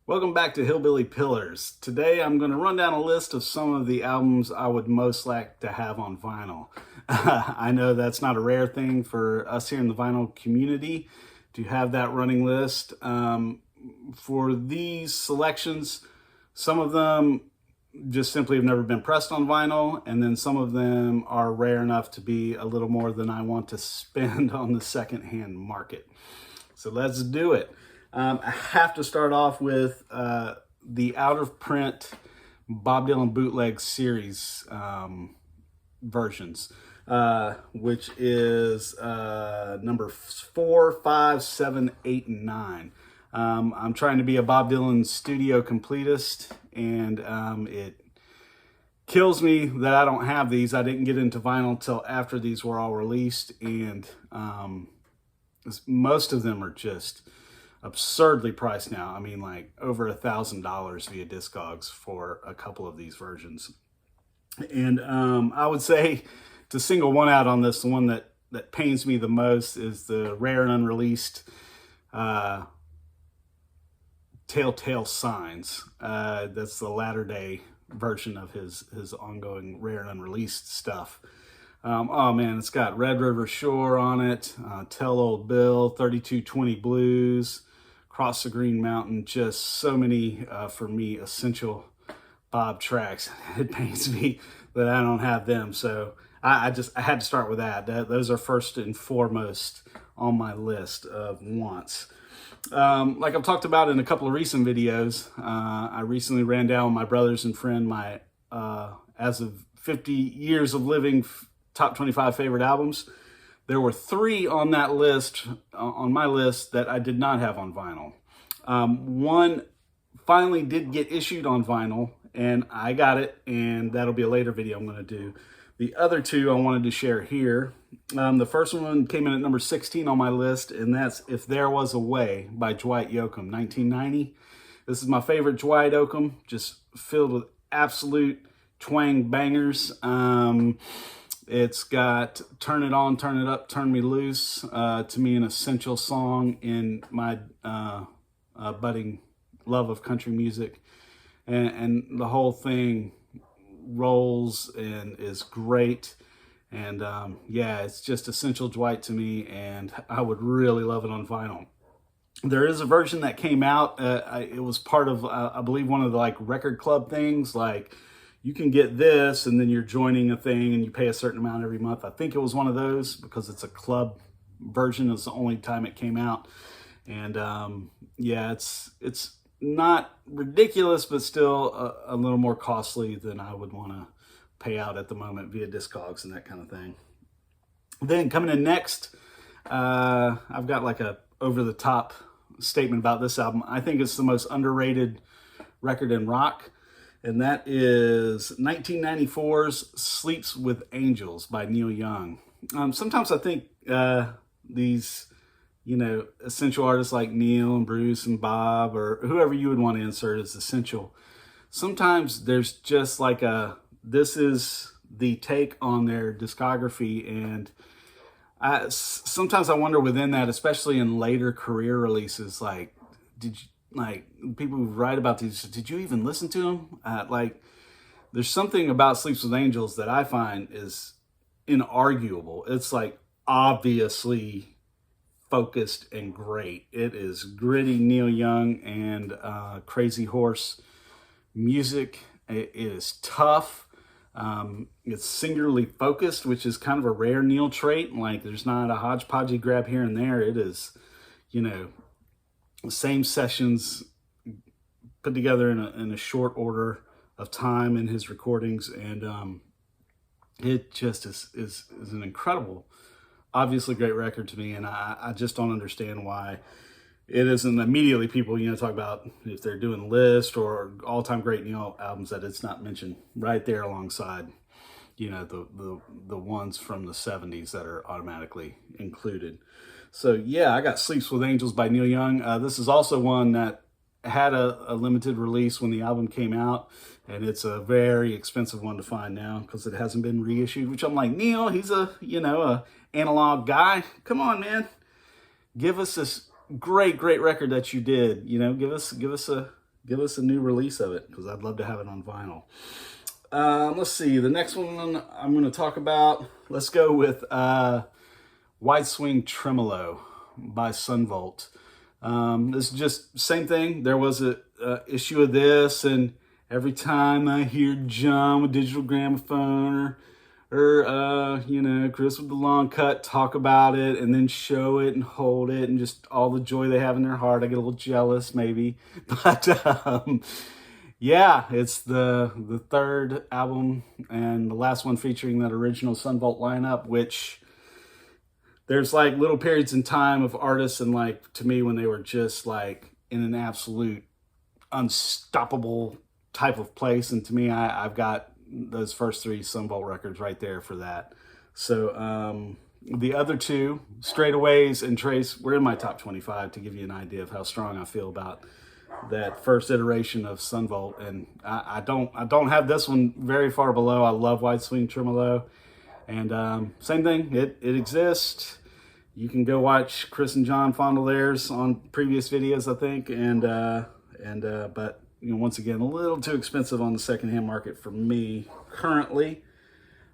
Welcome back to Hillbilly Pillars. Today I'm going to run down a list of some of the albums I would most like to have on vinyl. I know that's not a rare thing for us here in the vinyl community to have that running list. For these selections, some of them just simply have never been pressed on vinyl, and then some of them are rare enough to be a little more than I want to spend on the secondhand market. So let's do it. I have to start off with the out-of-print Bob Dylan bootleg series versions, which is number 4, 5, 7, 8, and 9. I'm trying to be a Bob Dylan studio completist, and it kills me that I don't have these. I didn't get into vinyl until after these were all released, and most of them are just absurdly priced now. I mean, like over $1,000 via Discogs for a couple of these versions. And I would say, to single one out on this, the one that pains me the most is the rare and unreleased Telltale Signs. That's the latter day version of his ongoing rare and unreleased stuff. Oh man, it's got Red River Shore on it, Tell Old Bill, 3220 Blues, Cross the Green Mountain, just so many, for me, essential Bob tracks. It pains me that I don't have them, so I had to start with that. Those are first and foremost on my list of wants. Like I've talked about in a couple of recent videos, I recently ran down my brothers and friend my, as of 50 years of living, top 25 favorite albums. There were 3 on that list, on my list, that I did not have on vinyl. One finally did get issued on vinyl, and I got it, and that'll be a later video I'm going to do. The other 2 I wanted to share here. The first one came in at number 16 on my list, and that's If There Was a Way by Dwight Yoakam, 1990. This is my favorite Dwight Yoakam, just filled with absolute twang bangers. It's got Turn It On, Turn It Up, Turn Me Loose, to me an essential song in my budding love of country music. And the whole thing rolls and is great. And yeah, it's just essential Dwight to me, and I would really love it on vinyl. There is a version that came out. It was part of, I believe, one of the like record club things, like you can get this and then you're joining a thing and you pay a certain amount every month. I think it was one of those because it's a club version. It's the only time it came out. And yeah, it's not ridiculous, but still a little more costly than I would want to pay out at the moment via Discogs and that kind of thing. Then coming in next, I've got like a over-the-top statement about this album. I think it's the most underrated record in rock, and that is 1994's Sleeps with Angels by Neil Young. Sometimes I think these, essential artists like Neil and Bruce and Bob, or whoever you would want to insert as essential, sometimes there's just like this is the take on their discography, and sometimes I wonder within that, especially in later career releases, like, people who write about these, did you even listen to them? There's something about Sleeps with Angels that I find is inarguable. It's like obviously focused and great. It is gritty Neil Young and Crazy Horse music. It is tough. It's singularly focused, which is kind of a rare Neil trait. Like, there's not a hodgepodgey grab here and there. It is, same sessions put together in a short order of time in his recordings, and it just is an incredible, obviously great record to me, and I just don't understand why it isn't immediately people, talk about if they're doing list or all-time great Neil albums, that it's not mentioned right there alongside, the ones from the 70s that are automatically included. So yeah, I got Sleeps with Angels by Neil Young. This is also one that had a limited release when the album came out, and it's a very expensive one to find now because it hasn't been reissued, which I'm like, Neil, he's a analog guy. Come on, man. Give us this great record that you did. Give us give us a new release of it, because I'd love to have it on vinyl. Let's see, the next one I'm going to talk about, let's go with Wide Swing Tremolo by Sunvolt. This is just same thing. There was a issue of this, and every time I hear John with Digital Gramophone or you know, Chris with the Long Cut talk about it and then show it and hold it and just all the joy they have in their heart, I get a little jealous maybe. But yeah, it's the third album and the last one featuring that original Sunvolt lineup, which there's like little periods in time of artists, and like to me when they were just like in an absolute unstoppable type of place, and to me I've got those first three Sunvolt records right there for that. So the other two, Straightaways and Trace, were in my top 25 to give you an idea of how strong I feel about that first iteration of Sunvolt. And I don't have this one very far below. I love Wide Swing Tremolo, and same thing, it exists. You can go watch Chris and John fondle theirs on previous videos, I think, but you know, once again, a little too expensive on the secondhand market for me currently.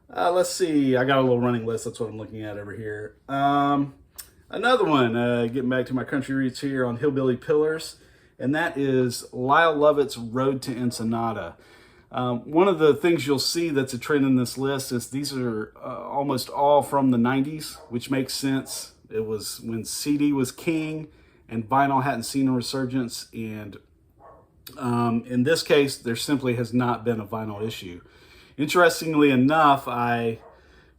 Let's see, I got a little running list. That's what I'm looking at over here. Another one, getting back to my country roots here on Hillbilly Pillars, and that is Lyle Lovett's Road to Ensenada. One of the things you'll see that's a trend in this list is these are almost all from the 90s, which makes sense. It was when CD was king and vinyl hadn't seen a resurgence, and in this case, there simply has not been a vinyl issue. Interestingly enough, I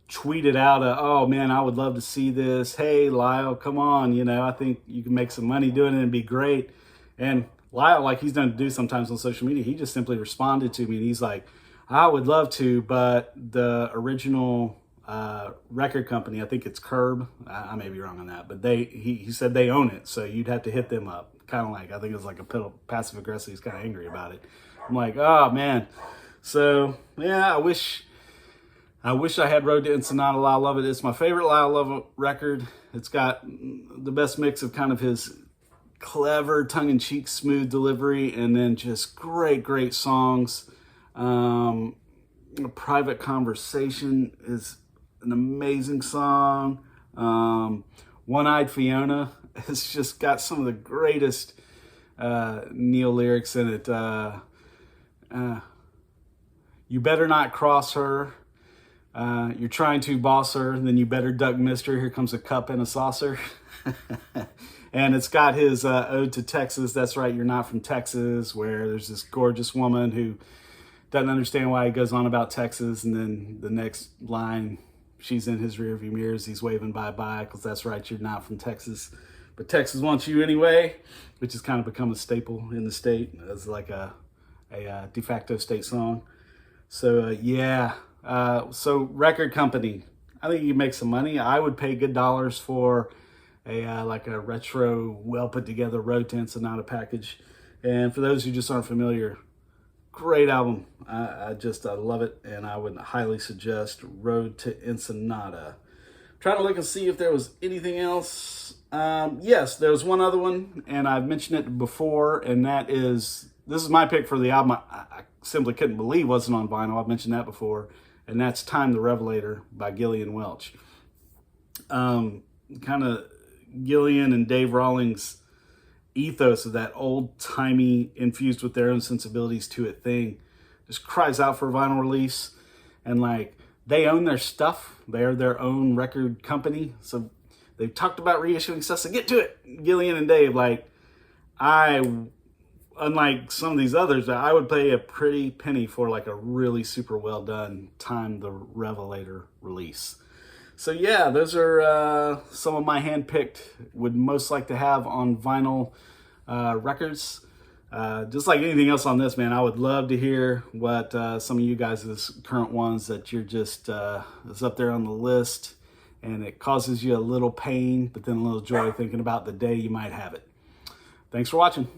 tweeted out, oh man, I would love to see this. Hey, Lyle, come on. You know, I think you can make some money doing it and be great. And Lyle, like he's done to do sometimes on social media, he just simply responded to me and he's like, I would love to, but the original record company, I think it's Curb, I may be wrong on that, but he said they own it, so you'd have to hit them up. Kind of like, I think it was like a passive aggressive, he's kind of angry about it. I'm like, oh man. So yeah, I wish I had Road to Ensenada. Lyle Lovett. It's my favorite Lyle Lovett record. It's got the best mix of kind of his clever, tongue-in-cheek, smooth delivery, and then just great songs. Private Conversation is an amazing song. One-Eyed Fiona has just got some of the greatest Neil lyrics in it. You better not cross her. You're trying to boss her, then you better duck mister. Here comes a cup and a saucer. And it's got his ode to Texas. That's right, you're not from Texas, where there's this gorgeous woman who doesn't understand why he goes on about Texas. And then the next line, she's in his rearview mirrors. He's waving bye-bye because that's right, you're not from Texas. But Texas wants you anyway, which has kind of become a staple in the state as like a de facto state song. So yeah, so record company, I think you can make some money. I would pay good dollars for like a retro, well put together Road to Ensenada package. And for those who just aren't familiar, great album. I love it, and I would highly suggest Road to Ensenada. Trying to look and see if there was anything else. Yes, there was one other one, and I've mentioned it before, and that is, this is my pick for the album I simply couldn't believe wasn't on vinyl. I've mentioned that before, and that's Time the Revelator by Gillian Welch. Kind of Gillian and Dave Rawlings' ethos of that old-timey, infused with their own sensibilities to it thing just cries out for a vinyl release. And like, they own their stuff. They're their own record company. So they've talked about reissuing stuff. So get to it, Gillian and Dave. Like, unlike some of these others, I would pay a pretty penny for like a really super well done Time the Revelator release. So yeah, those are some of my handpicked, would most like to have on vinyl records. Just like anything else on this, man, I would love to hear what some of you guys' current ones that you're just, is up there on the list, and it causes you a little pain, but then a little joy thinking about the day you might have it. Thanks for watching.